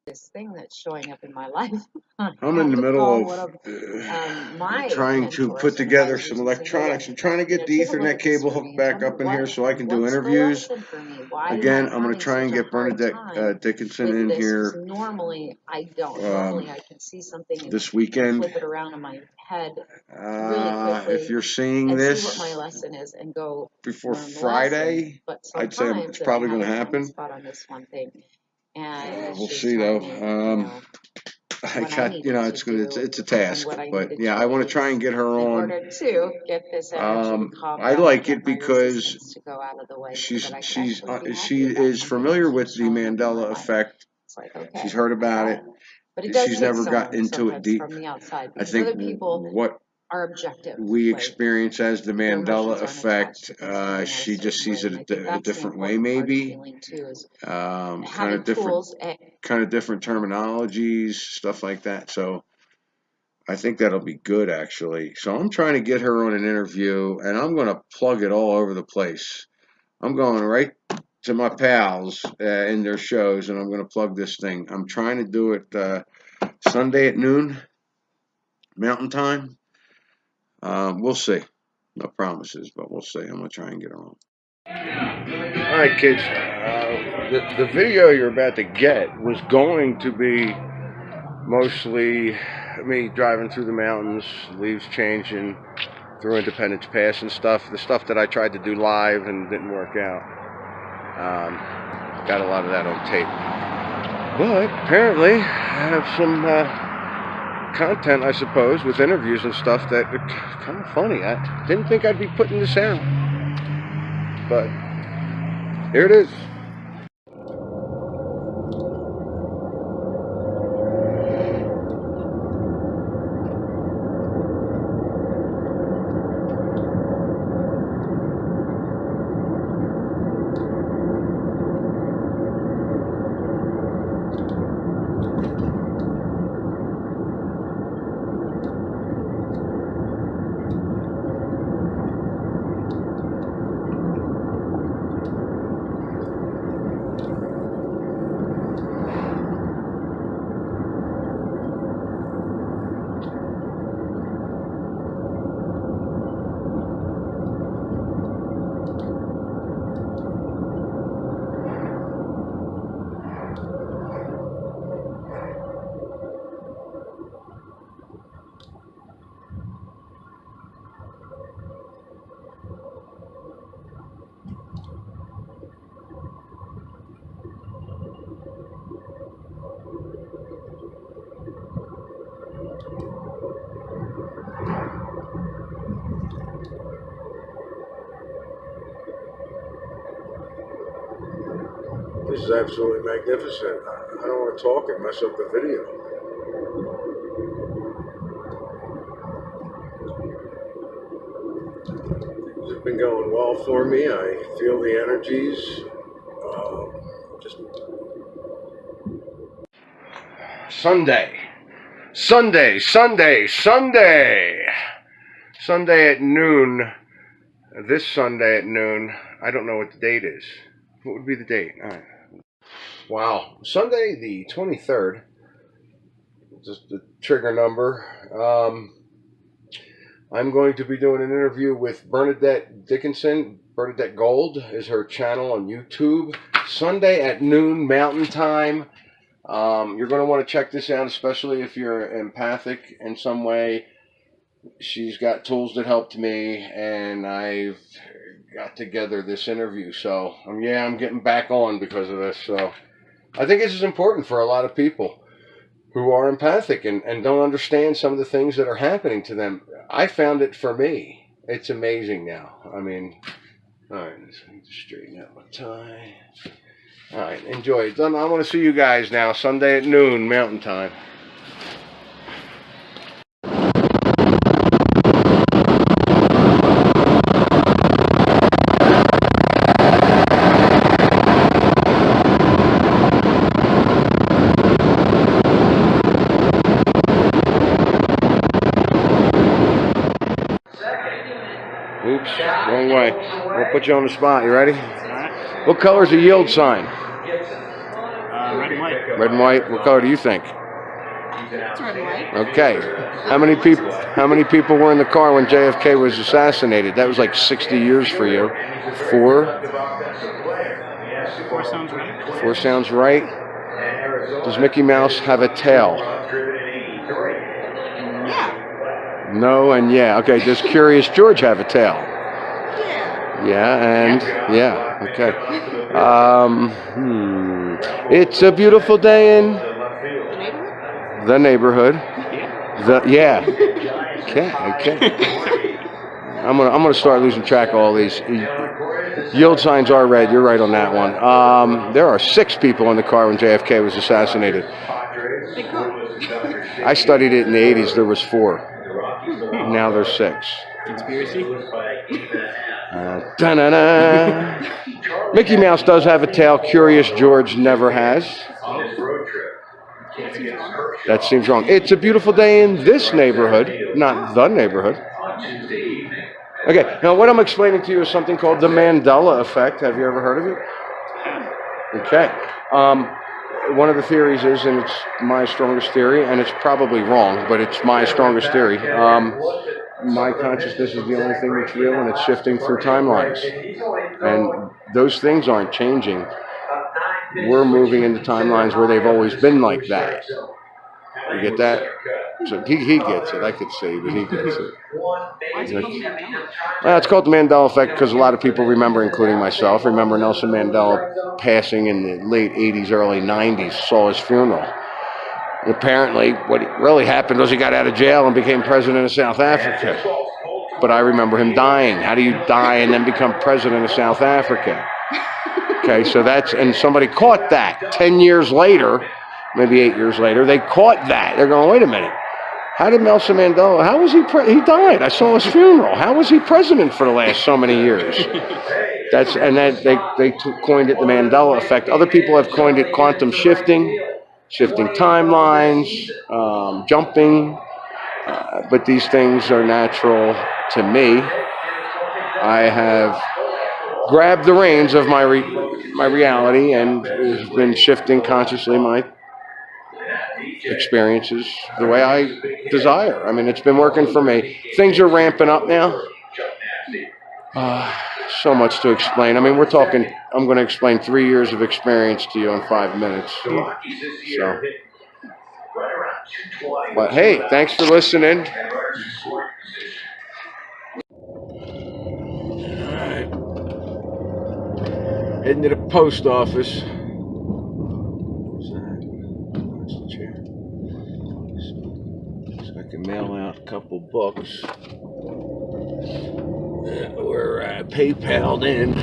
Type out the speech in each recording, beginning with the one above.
this thing that's showing up in my life. I'm in the middle of trying to put together some electronics. I'm trying to get the Ethernet cable hooked back up in here so I can do interviews. Again, I'm going to try and get Bernadette Dickinson in here normally I don't. Normally I can see something this weekend. flip it around in my head really quickly. If you're seeing and this see what my lesson is and go before Friday, but I'd say it's probably going to happen. Spot on this one thing. And we'll see though. I got, it's a task, but yeah, I want to try and get her on. In order to get this energy to calm I down like and it because to go out of the way she is familiar with the Mandela effect. Like, okay, she's heard about it. But She's never got into it deep. From the outside, I think other people what are objective. We experience as the Mandela effect. She just sees it a different way, maybe. Kind of different terminologies, stuff like that. So I think that'll be good, actually. So I'm trying to get her on an interview, and I'm going to plug it all over the place. I'm going right to my pals in their shows, and I'm going to plug this thing. I'm trying to do it Sunday at noon, Mountain Time. We'll see. No promises, but we'll see. I'm going to try and get her on. All right, kids. The video you're about to get was going to be mostly me driving through the mountains, leaves changing through Independence Pass and stuff. The stuff that I tried to do live and didn't work out. Got a lot of that on tape. But apparently I have some content, I suppose, with interviews and stuff that are kind of funny. I didn't think I'd be putting this out. But here it is. This is absolutely magnificent. I don't want to talk and mess up the video. It's been going well for me. I feel the energies. Sunday at noon. This Sunday at noon. I don't know what the date is. What would be the date? All right. Wow. Sunday the 23rd. Just the trigger number. I'm going to be doing an interview with Bernadette Dickinson. Bernadette Gold is her channel on YouTube. Sunday at noon Mountain Time. You're going to want to check this out, especially if you're empathic in some way. She's got tools that helped me, and I've got together this interview. So, yeah, I'm getting back on because of this. So, I think this is important for a lot of people who are empathic and don't understand some of the things that are happening to them. I found it for me. It's amazing now. I mean, all right, let's straighten out my tie. All right, enjoy it. I want to see you guys now, Sunday at noon, Mountain Time. Oops, wrong way. We'll put you on the spot. You ready? All right. What color is a yield sign? Red and white. Red and white. What color do you think? It's red and white. Okay. How many people were in the car when JFK was assassinated? That was like 60 years for you. 4? 4 sounds right. 4 sounds right. Does Mickey Mouse have a tail? Yeah. No and yeah. Okay. Does Curious George have a tail? Yeah. Yeah and yeah. Okay. It's a beautiful day in The neighborhood? the neighborhood. Yeah. Okay. I'm gonna start losing track of all these. Yield signs are red. You're right on that one. There are 6 people in the car when JFK was assassinated. Big car. I studied it in the 80s. There was 4. Now there's 6. Conspiracy? Da-na-na. Mickey Mouse does have a tail. Curious George never has. That seems wrong. It's a beautiful day in this neighborhood, not the neighborhood. Okay, now what I'm explaining to you is something called the Mandela effect. Have you ever heard of it? Okay. One of the theories is, and it's my strongest theory, and it's probably wrong, but it's my strongest theory. My consciousness is the only thing that's real, and it's shifting through timelines. And those things aren't changing. We're moving into timelines where they've always been like that. You get that? So he gets it. I could say, but he gets it. It's called the Mandela effect because a lot of people remember, including myself, remember Nelson Mandela passing in the late 80s, early 90s, saw his funeral. And apparently, what really happened was he got out of jail and became president of South Africa. But I remember him dying. How do you die and then become president of South Africa? Okay, so and somebody caught that 10 years later, maybe 8 years later, they caught that. They're going, wait a minute. How did Nelson Mandela, how was he, he died. I saw his funeral. How was he president for the last so many years? They coined it the Mandela effect. Other people have coined it quantum shifting timelines, jumping, but these things are natural to me. I have grabbed the reins of my reality and has been shifting consciously my experiences the way I desire. I mean, it's been working for me. Things are ramping up now. So much to explain. I mean, we're talking, I'm going to explain 3 years of experience to you in 5 minutes. So, but hey, thanks for listening. Heading to the post office. So I can mail out a couple books. We're PayPal'd in.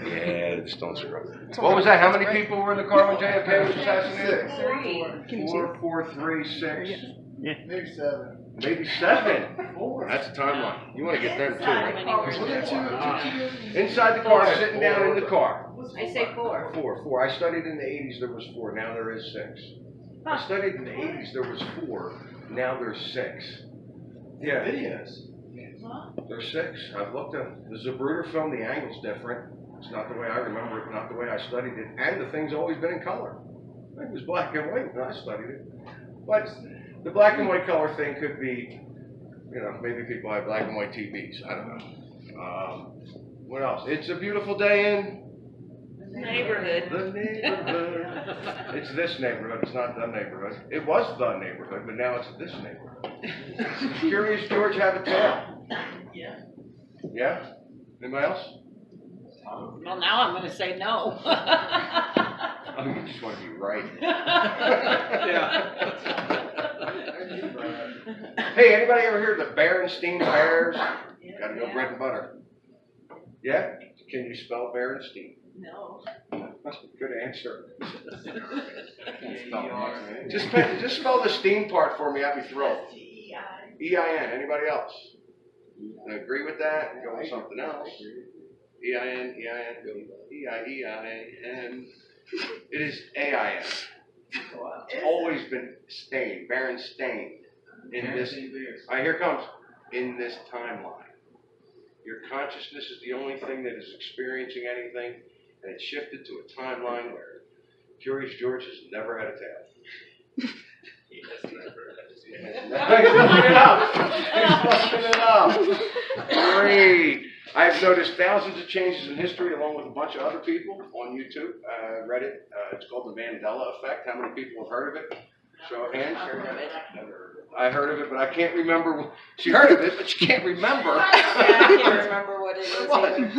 Yeah, just don't scrub it. What was that? How many people were in the car when JFK was assassinated? 4, 4, 3, 6. Yeah. Maybe 7. Maybe 7. That's a timeline. You want to get them too, right? Inside the car, sitting down in the car. I say 4. 4. I studied in the 80s, there was 4. Now there is 6. I studied in the 80s, there was 4. Now there's 6. Yeah. Videos. There's 6. I've looked at the Zapruder film, the angle's different. It's not the way I remember it, not the way I studied it. And the thing's always been in color. It was black and white when I studied it. But the black and white color thing could be, maybe people have black and white TVs. I don't know. What else? It's a beautiful day in the neighborhood. It's this neighborhood. It's not the neighborhood. It was the neighborhood, but now it's this neighborhood. Curious George have a tail? Yeah. Yeah? Anybody else? Well, now I'm going to say no. Oh, you just want to be right. Hey, anybody ever heard of the Berenstein Bears? Gotta go bread and butter. Yeah? Can you spell Berenstein? No. Good answer. Just spell the steam part for me. I'd be thrilled. E-I-N. Anybody else? Agree with that? Go with something else. E-I-N, E-I-N, E-I-E-I-N. It is A-I-N. It's always been stained, Berenstain. In this, here comes, in this timeline. Your consciousness is the only thing that is experiencing anything, and it shifted to a timeline where Curious George has never had a tail. Great. I've noticed thousands of changes in history along with a bunch of other people on YouTube, Reddit. It's called the Mandela Effect. How many people have heard of it? Show of hands. I heard of it, but I can't remember. She heard of it, but she can't remember. Yeah, I can't remember what it is either.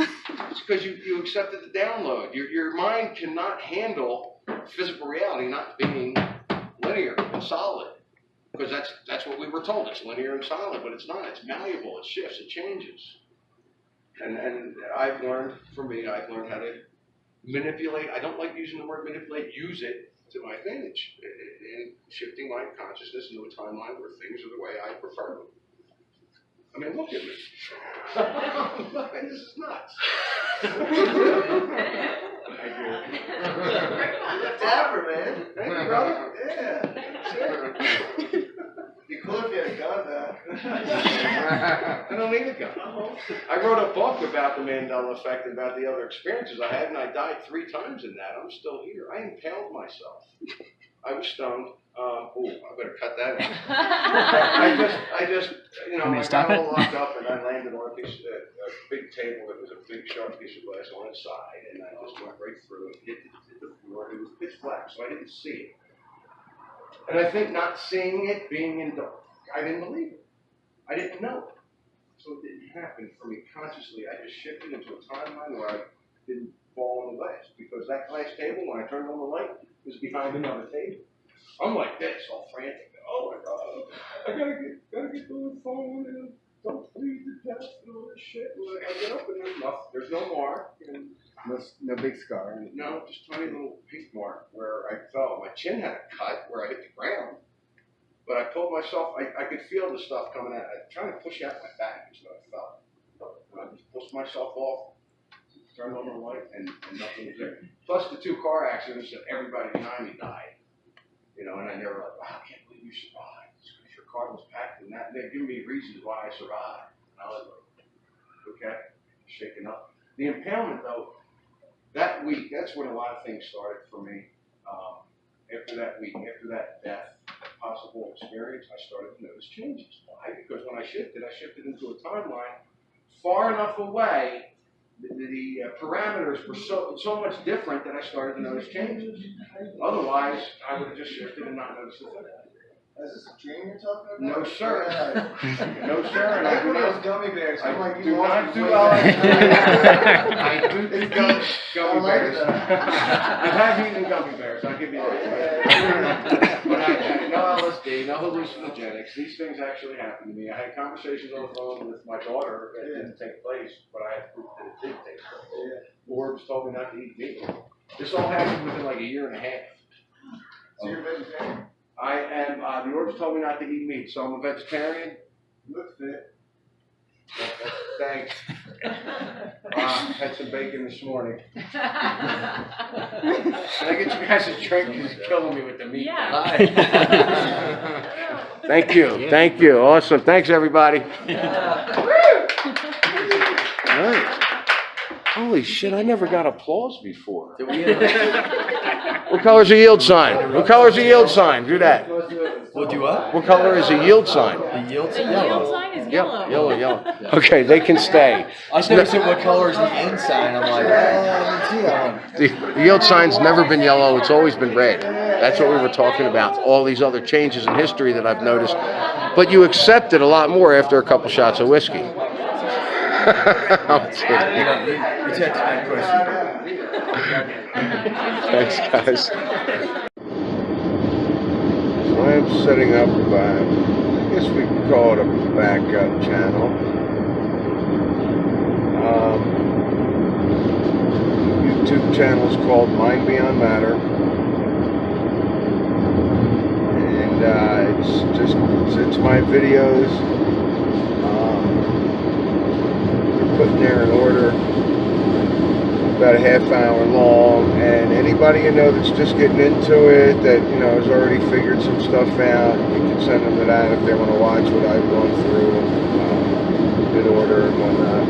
It's because you accepted the download. Your mind cannot handle physical reality not being linear and solid. Because that's what we were told. It's linear and solid, but it's not. It's malleable. It shifts. It changes. And I've learned how to manipulate. I don't like using the word manipulate. Use it to my advantage in shifting my consciousness into a timeline where things are the way I prefer them. I mean, look at me. This is nuts. Dapper, man. Thank you, brother. Yeah. You could if you had a gun, though. I don't need a gun. I wrote a book about the Mandela Effect and about the other experiences I had, and I died 3 times in that. I'm still here. I impaled myself. I was stoned. I better cut that out. I just, I got all locked up, and I landed on a big table that was a big sharp piece of glass on its side, and I just went right through and hit the floor. It was pitch black, so I didn't see it. And I think not seeing it, being in dark, I didn't believe it. I didn't know it. So it didn't happen for me consciously. I just shifted into a timeline where I didn't fall on the glass. Because that glass table, when I turned on the light, was behind another table. I'm like this, all frantic. Oh my God, I gotta get to the phone and don't freeze to death and all this shit. Well, I get up and there's no mark. And No big scar. no, just tiny little pink mark where I fell. My chin had a cut where I hit the ground. But I pulled myself, I could feel the stuff coming out. I'm trying to push out my back is what I felt. And I just pushed myself off, turned on the light, and nothing was there. Plus the 2 car accidents that everybody behind me died. And I never like, wow, I can't believe you survived. It's because your car was packed and that. They're giving me reasons why I survived. And I was like, okay, shaking up. The impalement though, that week, that's when a lot of things started for me. After that week, after that death, possible experience, I started to notice changes. Why? Because when I shifted into a timeline far enough away, the parameters were so much different that I started to notice changes. Otherwise, I would have just shifted and not noticed it. Is this a dream you're talking about? No, sir. No, sir. And I I do those not. gummy bears. I'm like, I you do lost not your do weight. well. I do eat gummy bears. I have eaten gummy bears. I'll give you that. But no LSD, no hallucinogenics. These things actually happened to me. I had conversations on the phone with my daughter that didn't take place, but I had proof that it did take place. Orbs told me not to eat meat. This all happened within like a year and a half. So you're a vegetarian? I am. The orbs told me not to eat meat, so I'm a vegetarian. You look fit. Thanks. Had some bacon this morning. Can I get you guys a drink? Because it's killing me with the meat. Yeah. Thank you. Thank you. Awesome. Thanks, everybody. All right. Holy shit, I never got applause before. What color is a yield sign? What color is a yield sign? Do that. We'll do what? What color is a yield sign? The yield The yield yellow. sign is Yellow, yellow. yellow. Okay, they can stay. I was never said what color is the end sign. I'm like, let's see that one. The yield sign's never been yellow, it's always been red. That's what we were talking about, all these other changes in history that I've noticed. But you accept it a lot more after a couple shots of whiskey. I'm kidding. You checked that question. Thanks, guys. So I'm setting up, I guess we could call it a backup channel. YouTube channel is called Mind Beyond Matter. And it's my videos. Putting there in order, about a half hour long, and anybody you know that's just getting into it, that has already figured some stuff out, you can send them to that if they want to watch what I've gone through in order and whatnot.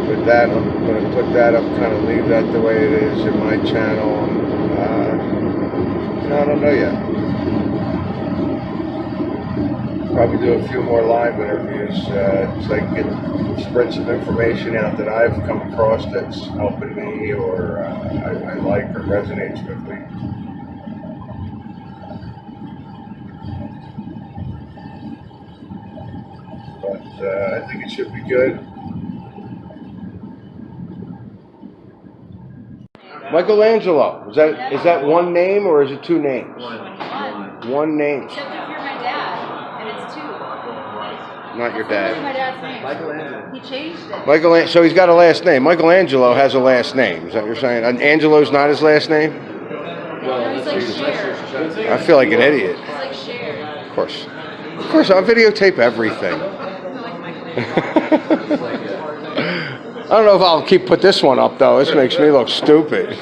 But that, I'm going to put that up, kind of leave that the way it is in my channel. I don't know yet. Probably do a few more live interviews so I can spread some information out that I've come across that's helping me or I like or resonates with me. But I think it should be good. Michelangelo, is that one name or is it two names? One name. Except if you're my dad, and it's two. Not your My dad. dad's name. He changed it. So he's got a last name. Michelangelo has a last name. Is that what you're saying? And Angelo's not his last name? No, he's like Cher. I feel like an idiot. He's like Cher. Of course, I videotape everything. I don't know if I'll put this one up though. This makes me look stupid.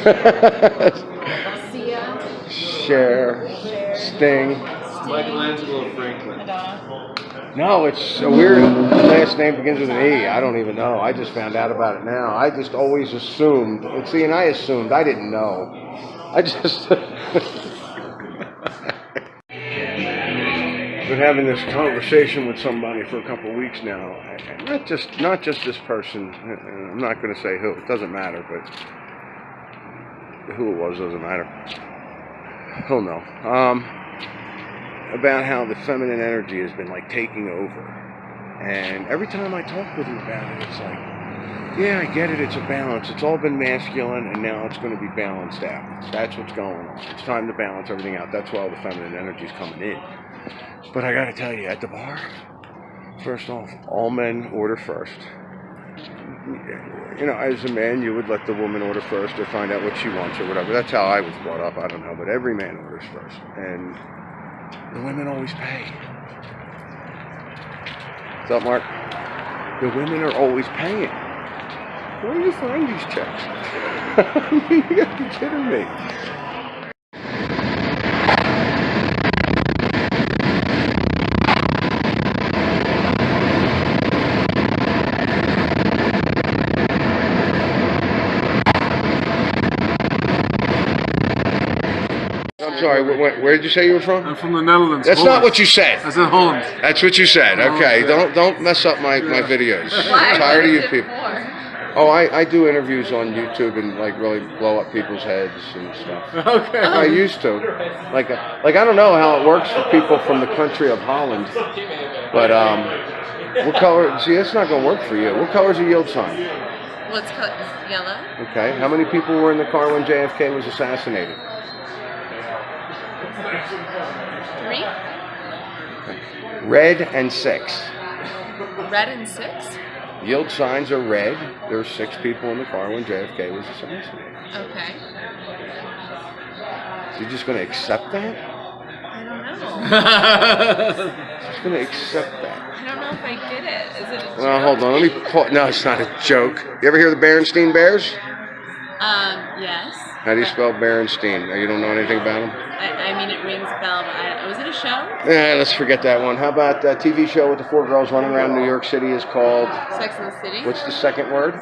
Sia. Cher, Sting. Michelangelo Franklin. Madonna. No, it's a weird last name begins with an E. I don't even know. I just found out about it now. I just always assumed. See, and I assumed. I didn't know. I just been having this conversation with somebody for a couple of weeks now. Not just this person. I'm not going to say who. It doesn't matter, but who it was doesn't matter. He'll know. About how the feminine energy has been like taking over. And every time I talk with him about it, it's like, yeah, I get it, it's a balance. It's all been masculine and now it's going to be balanced out. That's what's going on. It's time to balance everything out. That's why all the feminine energy is coming in. But I got to tell you, at the bar, first off, all men order first. You know, as a man, you would let the woman order first or find out what she wants or whatever. That's how I was brought up. I don't know, but every man orders first. And the women always pay. What's up, Mark? The women are always paying. Where do you find these checks? You gotta be kidding me. I'm sorry, where did you say you were from? I'm from the Netherlands. That's not what you said. I said Holland. That's what you said. Okay, don't mess up my videos. I'm tired of you people. Oh, I do interviews on YouTube and like really blow up people's heads and stuff. Okay. I used to. Like I don't know how it works for people from the country of Holland, but what color? See, that's not going to work for you. What color is a yield sign? What's yellow? Okay. How many people were in the car when JFK was assassinated? 3. Red and 6. Red and 6. Yield signs are red. There were 6 people in the car when JFK was assassinated. Okay. So you're just going to accept that? I don't know. Just going to accept that. I don't know if I get it. Is it a joke? Well, hold on. Let me pull. No, it's not a joke. You ever hear of the Berenstain Bears? Yes. How do you spell Berenstain? You don't know anything about them? I mean, it rings a bell, but was it a show? Yeah, let's forget that one. How about that TV show with the 4 girls running around New York City is called? Sex and the City? What's the second word?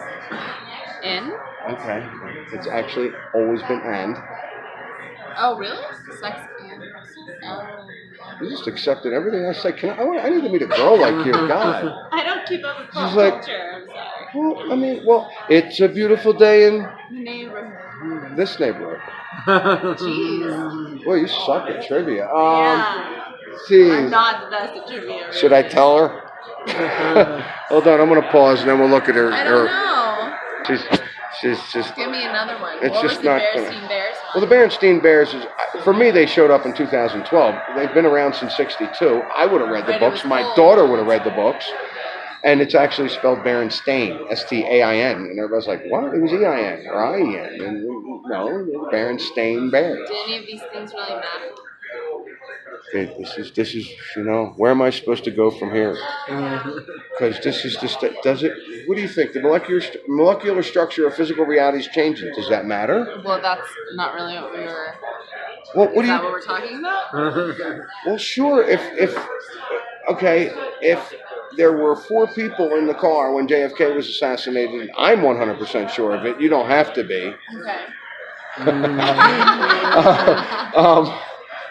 In? Okay. It's actually always been and. Oh, really? Sex and... Oh. You just accepted everything I say. I need to meet a girl like you, God. I don't keep up with pop She's like- culture, I'm sorry. Well, it's a beautiful day in The neighborhood. this neighborhood. Jeez. Boy, you suck at trivia. Yeah. Geez. I'm not the best at trivia. Should I tell her? Hold on, I'm gonna pause and then we'll look at her. I don't know. She's just. Give me another one. It's What just was the not Berenstein gonna- Bears Well, one? the Berenstain Bears is, for me, they showed up in 2012. They've been around since '62. I would have read the Right, it books. was My cool. daughter would have read the books. And it's actually spelled Berenstain, S-T-A-I-N. And everybody's like, what? It was E-I-N or I-E-N. And no, Berenstain Bears. Do any of these things really matter? This is, where am I supposed to go from here? Because this is just, does it, what do you think? The molecular structure of physical reality is changing. Does that matter? Well, that's not really what we were... Well, what Is do that you, what we're talking about? well, sure, if there were 4 people in the car when JFK was assassinated. I'm 100% sure of it. You don't have to be. Okay.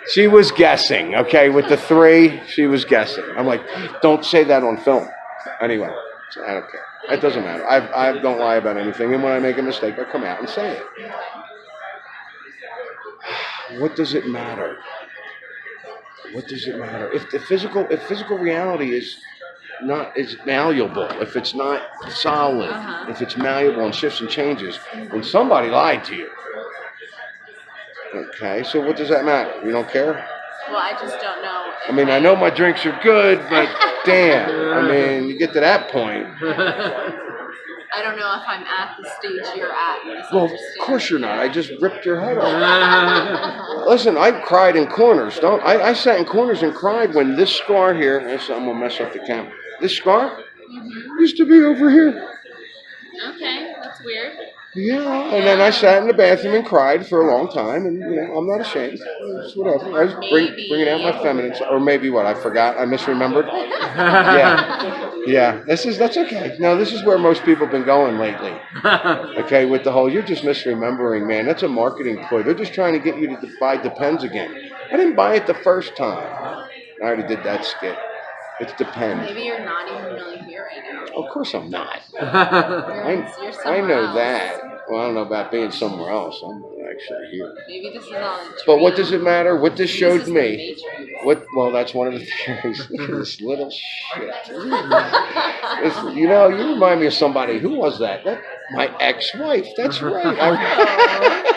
She was guessing, okay? With the 3, she was guessing. I'm like, don't say that on film. Anyway, so I don't care. It doesn't matter. I don't lie about anything. And when I make a mistake, I come out and say it. What does it matter? What does it matter? If physical reality is malleable, if it's not solid, if it's malleable and shifts and changes, then somebody lied to you. Okay, so what does that matter? You don't care? Well, I just don't know. I mean, I know my drinks are good, but damn, I mean, you get to that point. I don't know if I'm at the stage you're at. Well, of course you're not. I just ripped your head off. Listen, I cried in corners. I sat in corners and cried when this scar here, I'm going to mess up the camera. This scar used to be over here. Okay, that's weird. Yeah, and then I sat in the bathroom and cried for a long time, and I'm not ashamed. It's whatever. I was bringing out my feminine, or maybe what I forgot, I misremembered. Yeah. That's okay. No, this is where most people have been going lately. Okay, with the whole you're just misremembering, man. That's a marketing ploy. They're just trying to get you to buy Depends again. I didn't buy it the first time. I already did that skit. It's Depends. Maybe you're not even really here right now. Of course I'm not. You're I somewhere know else. that. Well, I don't know about being somewhere else. I'm actually here. Maybe this is all a But what dream. does it matter? What this showed This is the me. Matrix. Well, that's one of the theories. Look at this little shit. You remind me of somebody. Who was that? My ex-wife. That's right. Oh, wow.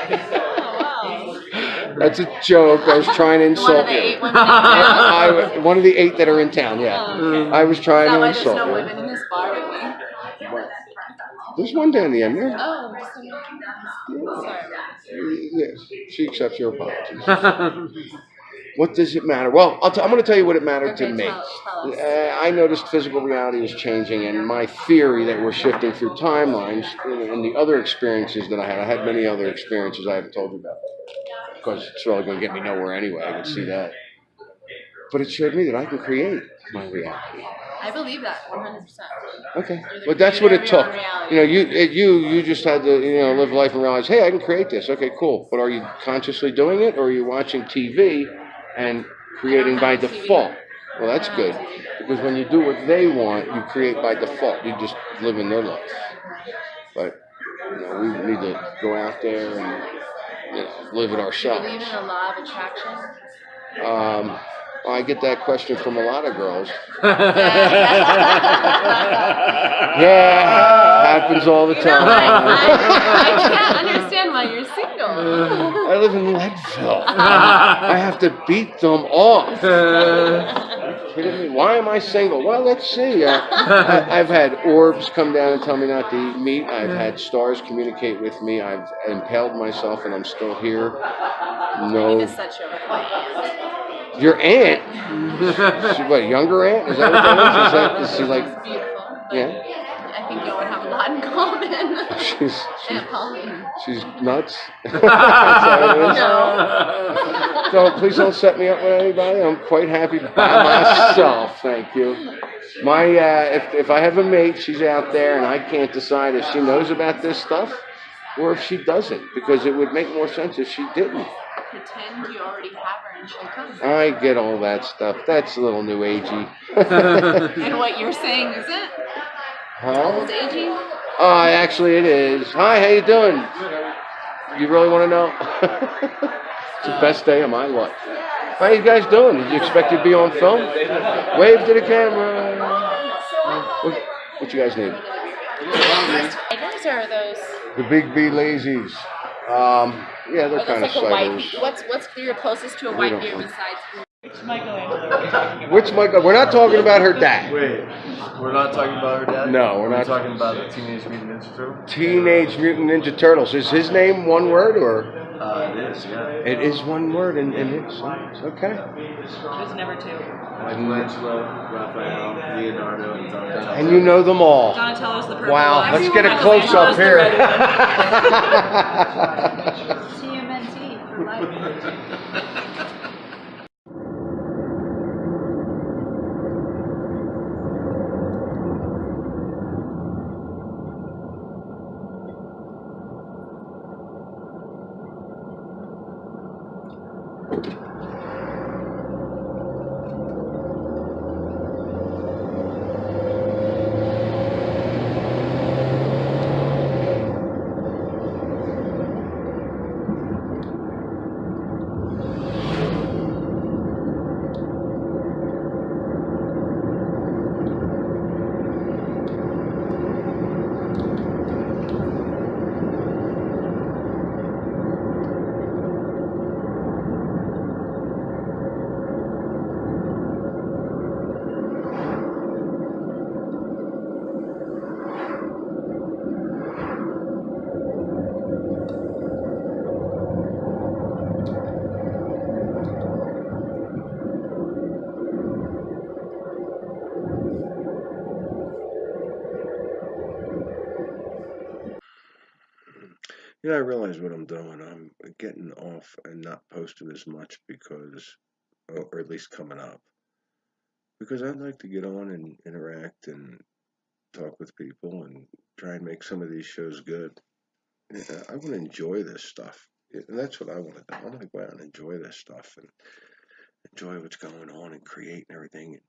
That's a joke. I was trying to One of insult the you. 8 women in town. One of the 8 that are in town, yeah. Oh, okay. I was Is trying that to why there's insult no you. women in this bar with me? There's one down the end there. Oh, sorry. Yes, she accepts your apologies. What does it matter? Well, I'm going to tell you what it mattered to Okay, me. tell us. I noticed physical reality was changing, and my theory that we're shifting through timelines and the other experiences that I had many other experiences I haven't told you about, because it's really going to get me nowhere anyway. I can see that. But it showed me that I can create my reality. I believe that 100%. Okay, You're the but that's what it creator of took. your own reality. You just had to live life and realize, hey, I can create this. Okay, cool. But are you consciously doing it, or are you watching TV and creating by default? Well, that's good, because when you do what they want, you create by default. You just live in their life. But we need to go out there and live it Do you ourselves. believe in the law of attraction? I get that question from a lot of girls. Yeah. Yeah, happens all the You know, time. I can't understand why you're single. I live in Leadville. I have to beat them off. Kidding me? Why am I single? Well, let's see. I've had orbs come down and tell me not to eat meat. I've had stars communicate with me. I've impaled myself, and I'm still here. No. This such a Your aunt? She, what, younger aunt? Is that what that is? Is she like? It's beautiful. But Yeah. I think y'all would have a lot in common. She's Aunt Pauline. nuts. Is that what it is? No. Please don't set me up with anybody. I'm quite happy by myself. Thank you. My if I have a mate, she's out there, and I can't decide if she knows about this stuff or if she doesn't, because it would make more sense if she didn't. Pretend you already have her and she'll come. I get all that stuff. That's a little new agey. And what you're saying is it? Huh? Old aging? Actually it is. Hi, how you doing? You really want to know? It's the best day of my life. How you guys doing? Did you expect to be on film? Wave to the camera. What you guys need? Tigers or are those? The Big B Lazies. Yeah, they're kind of ciders. What's your closest to a white beer besides? Which Michael? We're not talking about her dad. Wait, we're not talking about her dad? No, we're not. talking about the Teenage Mutant Ninja Turtle? Teenage Mutant Ninja Turtles. Is his name one word or? It is, yeah. It is one word in it's okay. There's never two. Michelangelo, Raphael, Leonardo, and Donatello. And you know them all. Donatello's the purple Wow, one. let's get a close up here. TMNT for life. You know, I realize what I'm doing. I'm getting off and not posting as much because, or at least coming up, because I'd like to get on and interact and talk with people and try and make some of these shows good. I want to enjoy this stuff. And that's what I want to do. I want to go out and enjoy this stuff and enjoy what's going on and create and everything. And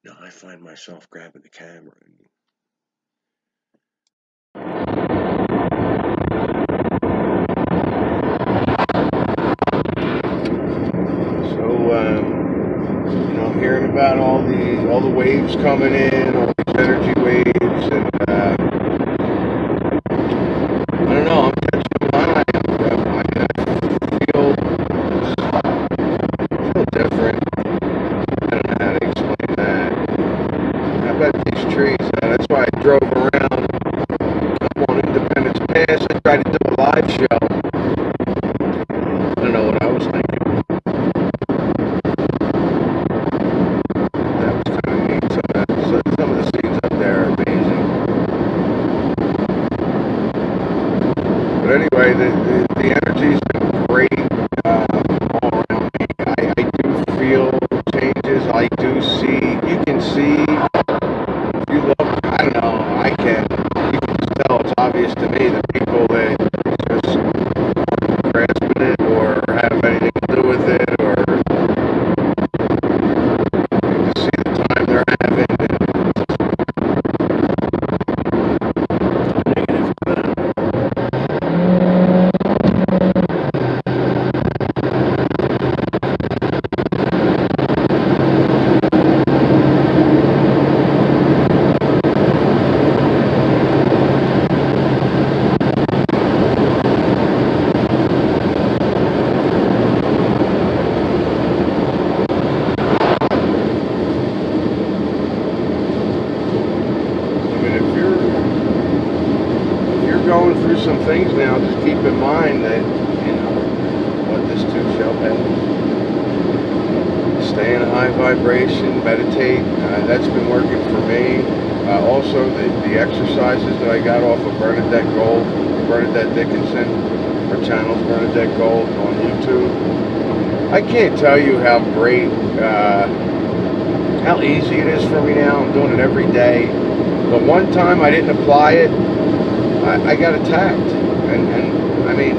now I find myself grabbing the camera and you know, I'm hearing about all the waves coming in, all these energy waves, and I don't know. I'm catching my eye. I feel different. I don't know how to explain that. How about these trees? That's why I drove around up on Independence Pass. I tried to do a live show. I don't know what I was thinking. Some of the scenes up there are amazing. But anyway, the energy's been great all around me. I do feel changes. I do see. You can see. If you look, I don't know. I can. You can just tell. It's obvious to me the people that just aren't grasping it or have anything to do with it, or you just see the time they're having. Going through some things now, just keep in mind that, you know, what this too shall pass. Stay in a high vibration, meditate. That's been working for me. Also, the exercises that I got off of Bernadette Dickinson, her channel's Bernadette Gold on YouTube. I can't tell you how great, how easy it is for me now. I'm doing it every day. The one time I didn't apply it, I got attacked, and I mean,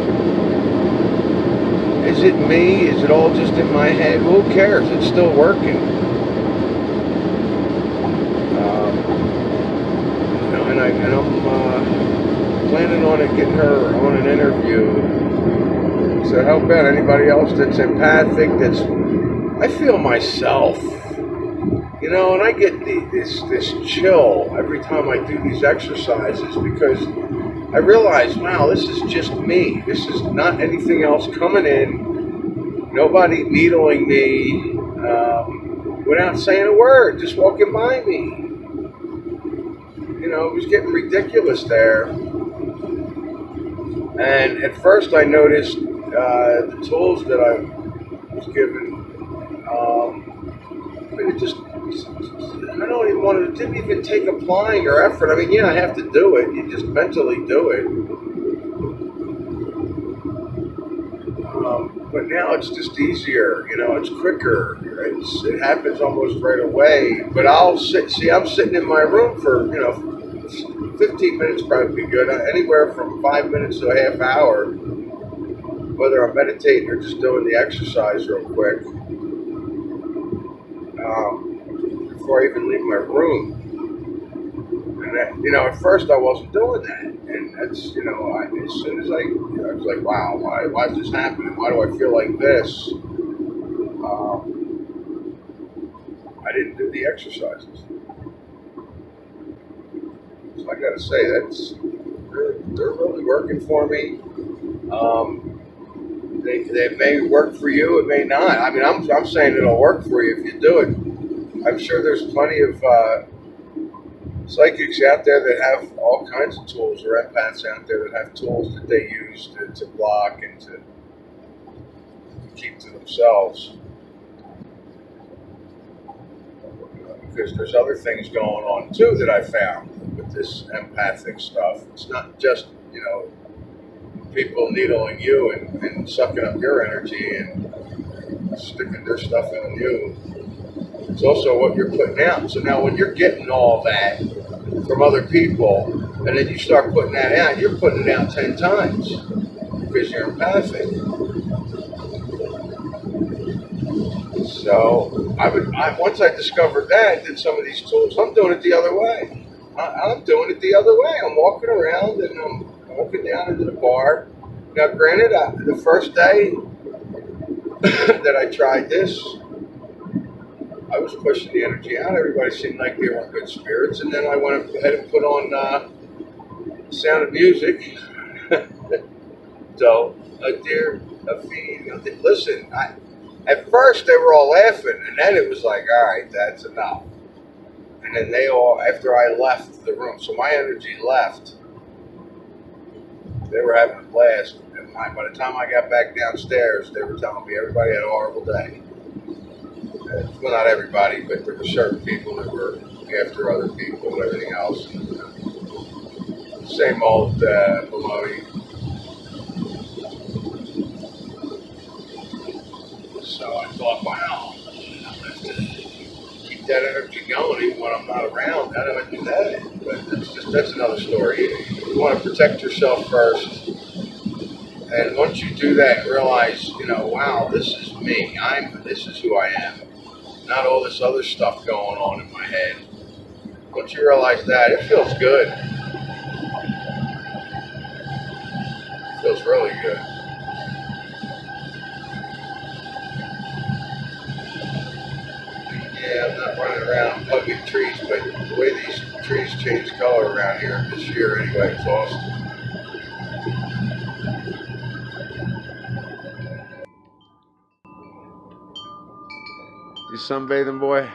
is it me? Is it all just in my head? Who cares? It's still working. You know, and I'm planning on getting her on an interview. So how about anybody else that's empathic? I feel myself. You know, and I get this chill every time I do these exercises because I realize, wow, this is just me. This is not anything else coming in. Nobody needling me without saying a word, just walking by me. You know, it was getting ridiculous there. And at first I noticed the tools that I was given, it just, I don't even want to, it didn't even take applying or effort. I mean, yeah, I have to do it. You just mentally do it. But now it's just easier, you know, it's quicker. It happens almost right away. But I'm sitting in my room for, 15 minutes probably be good. Anywhere from 5 minutes to a half hour. whether I'm meditating or just doing the exercise real quick, before I even leave my room. And that, at first I wasn't doing that, and that's, as soon as I was like, wow, why is this happening? Why do I feel like this? I didn't do the exercises. So I got to say, they're really working for me. They may work for you, it may not. I mean, I'm saying it'll work for you if you do it. I'm sure there's plenty of psychics out there that have all kinds of tools, or empaths out there that have tools that they use to block and to keep to themselves. Because there's other things going on too that I found with this empathic stuff. It's not just, people needling you and sucking up your energy and sticking their stuff in you. It's also what you're putting out. So now when you're getting all that from other people, and then you start putting that out, you're putting it out 10 times because you're empathic. So once I discovered that, did some of these tools, I'm doing it the other way. I'm doing it the other way. I'm walking around and I'm walking down into the bar. Now, granted, the first day that I tried this, I was pushing the energy out. Everybody seemed like they were in good spirits. And then I went ahead and put on Sound of Music. So, listen, at first they were all laughing, and then it was like, all right, that's enough. And then after I left the room, so my energy left, they were having a blast. And by the time I got back downstairs, they were telling me everybody had a horrible day. Well, not everybody, but there were certain people that were after other people and everything else. Same old baloney. So I thought, wow, I have to keep that energy going even when I'm not around. How do I do that? But that's another story. You want to protect yourself first. And once you do that, realize, wow, this is me. This is who I am. Not all this other stuff going on in my head. Once you realize that, it feels good. It feels really good. Yeah, I'm not running around hugging trees, but the way these trees change color around here this year anyway, it's awesome. You sunbathing, boy?